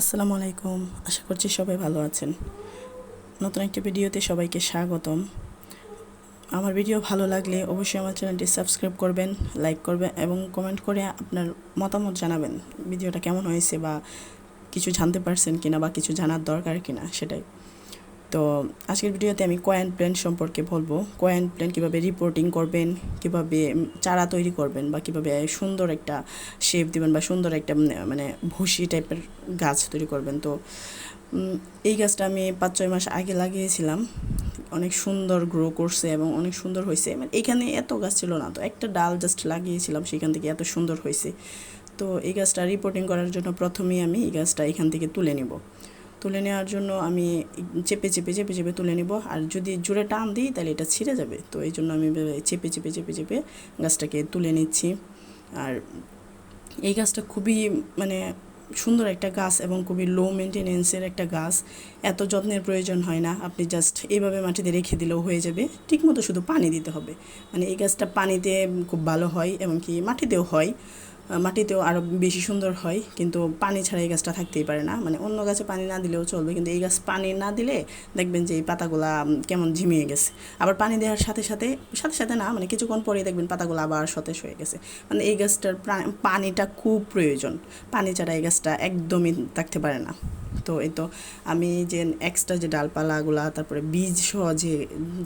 আসসালামু আলাইকুম। আশা করছি সবাই ভালো আছেন। নতুন একটি ভিডিওতে সবাইকে স্বাগতম। আমার ভিডিও ভালো লাগলে অবশ্যই আমার চ্যানেলটি সাবস্ক্রাইব করবেন, লাইক করবেন এবং কমেন্ট করে আপনার মতামত জানাবেন। ভিডিওটা কেমন হয়েছে বা কিছু জানতে পারছেন কিনা বা কিছু জানার দরকার কিনা সেটাই। তো আজকের ভিডিওতে আমি কয়েন প্ল্যান সম্পর্কে বলবো। কয়েন প্ল্যান কীভাবে রিপোর্টিং করবেন, কীভাবে চারা তৈরি করবেন বা কীভাবে সুন্দর একটা শেপ দিবেন বা সুন্দর একটা মানে ভুসি টাইপের গাছ তৈরি করবেন। তো এই গাছটা আমি 5-6 মাস আগে লাগিয়েছিলাম। অনেক সুন্দর গ্রো করছে এবং অনেক সুন্দর হয়েছে। মানে এখানে এত গাছ ছিল না, তো একটা ডাল জাস্ট লাগিয়েছিলাম, সেখান থেকে এত সুন্দর হয়েছে। তো এই গাছটা রিপোর্টিং করার জন্য প্রথমেই আমি এই গাছটা এখান থেকে তুলে নিব। তুলে নেওয়ার জন্য আমি চেপে চেপে চেপে চেপে তুলে নিব, আর যদি জোরে টান দিই তাহলে এটা ছিঁড়ে যাবে। তো এই জন্য আমি চেপে চেপে চেপে চেপে গাছটাকে তুলে নিচ্ছি। আর এই গাছটা খুবই মানে সুন্দর একটা গাছ এবং খুবই লো মেনটেনেন্সের একটা গাছ। এত যত্নের প্রয়োজন হয় না, আপনি জাস্ট এইভাবে মাটিতে রেখে দিলেও হয়ে যাবে। ঠিকমতো শুধু পানি দিতে হবে। মানে এই গাছটা পানিতে খুব ভালো হয় এবং কি মাটিতেও হয়, মাটিতেও আরও বেশি সুন্দর হয়। কিন্তু পানি ছাড়া এই গাছটা থাকতেই পারে না। মানে অন্য গাছে পানি না দিলেও চলবে, কিন্তু এই গাছ পানি না দিলে দেখবেন যে এই পাতাগুলা কেমন ঝিমিয়ে গেছে। আবার পানি দেওয়ার সাথে সাথে সাথে সাথে না, মানে কিছুক্ষণ পরেই দেখবেন পাতাগুলো আবার সতেজ হয়ে গেছে। মানে এই গাছটার পানিটা খুব প্রয়োজন। পানি ছাড়া এই গাছটা একদমই থাকতে পারে না। তো এই তো আমি যে এক্সট্রা যে ডালপালাগুলা, তারপরে বীজ সহ যে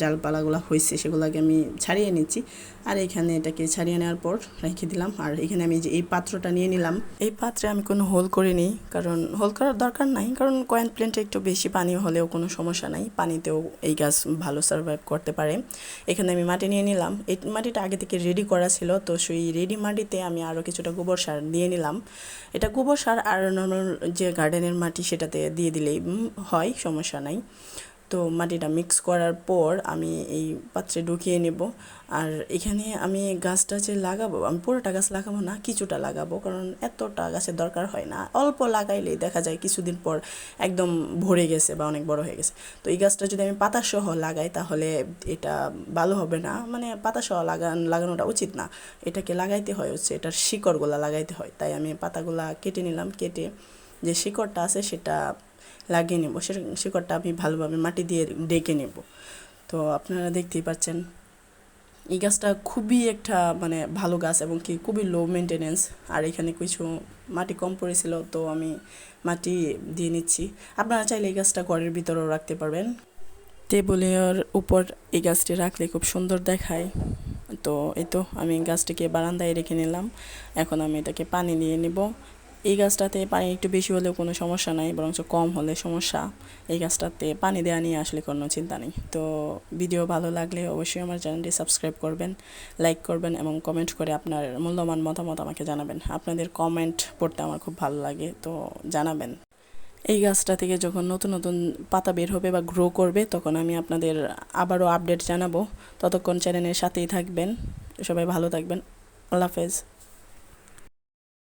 ডালপালাগুলো হয়েছে সেগুলোকে আমি ছাড়িয়ে নিচ্ছি। আর এখানে এটাকে ছাড়িয়ে নেওয়ার পর রেখে দিলাম। আর এখানে আমি যে এই পাত্রটা নিয়ে নিলাম, এই পাত্রে আমি কোনো হোল করিনি, কারণ হোল করার দরকার নাই, কারণ কয়েন প্ল্যান্টে একটু বেশি পানি হলেও কোনো সমস্যা নাই, পানিতেও এই গাছ ভালো সার্ভাইভ করতে পারে। এখানে আমি মাটি নিয়ে নিলাম। এই মাটিটা আগে থেকে রেডি করা ছিল, তো সেই রেডি মাটিতে আমি আরও কিছুটা গোবর সার দিয়ে নিলাম। এটা গোবর সার আর নর্মাল যে গার্ডেনের মাটি সেটাতে দিয়ে দিলেই হয়, সমস্যা নাই। তো মাটিটা মিক্স করার পর আমি এই পাত্রে ঢুকিয়ে নেব। আর এখানে আমি গাছটা যে লাগাবো, আমি পুরোটা গাছ লাগাবো না, কিছুটা লাগাবো, কারণ এতটা গাছের দরকার হয় না। অল্প লাগাইলেই দেখা যায় কিছুদিন পর একদম ভরে গেছে বা অনেক বড় হয়ে গেছে। তো এই গাছটা যদি আমি পাতাসহ লাগাই তাহলে এটা ভালো হবে না, মানে পাতাসহ লাগানোটা উচিত না। এটাকে লাগাইতে হয় হচ্ছে এটার শিকড়গুলা লাগাইতে হয়। তাই আমি পাতাগুলা কেটে নিলাম, কেটে যে শিকড়টা আছে সেটা লাগিয়ে নেব। শিকড়টা আমি ভালোভাবে মাটি দিয়ে ডেকে নেব। তো আপনারা দেখতেই পাচ্ছেন এই গাছটা খুবই একটা মানে ভালো গাছ এবং কি খুবই লো মেনটেনেন্স। আর এখানে কিছু মাটি কম পড়েছিল, তো আমি মাটি দিয়ে নিচ্ছি। আপনারা চাইলে এই গাছটা ঘরের ভিতরেও রাখতে পারবেন। টেবিলের উপর এই গাছটি রাখলে খুব সুন্দর দেখায়। তো এই তো আমি গাছটিকে বারান্দায় রেখে নিলাম। এখন আমি এটাকে পানি দিয়ে নেব। এই গাছটাতে পানি একটু বেশি হলেও কোনো সমস্যা নাই, বরঞ্চ কম হলে সমস্যা। এই গাছটাতে পানি দেওয়া নিয়ে আসলে কোনো চিন্তা নেই। তো ভিডিও ভালো লাগলে অবশ্যই আমার চ্যানেলটি সাবস্ক্রাইব করবেন, লাইক করবেন এবং কমেন্ট করে আপনার মূল্যবান মতামত আমাকে জানাবেন। আপনাদের কমেন্ট পড়তে আমার খুব ভালো লাগে, তো জানাবেন। এই গাছটা থেকে যখন নতুন নতুন পাতা বের হবে বা গ্রো করবে তখন আমি আপনাদের আবারও আপডেট জানাবো। ততক্ষণ চ্যানেলের সাথেই থাকবেন। সবাই ভালো থাকবেন। আল্লাহ হাফেজ।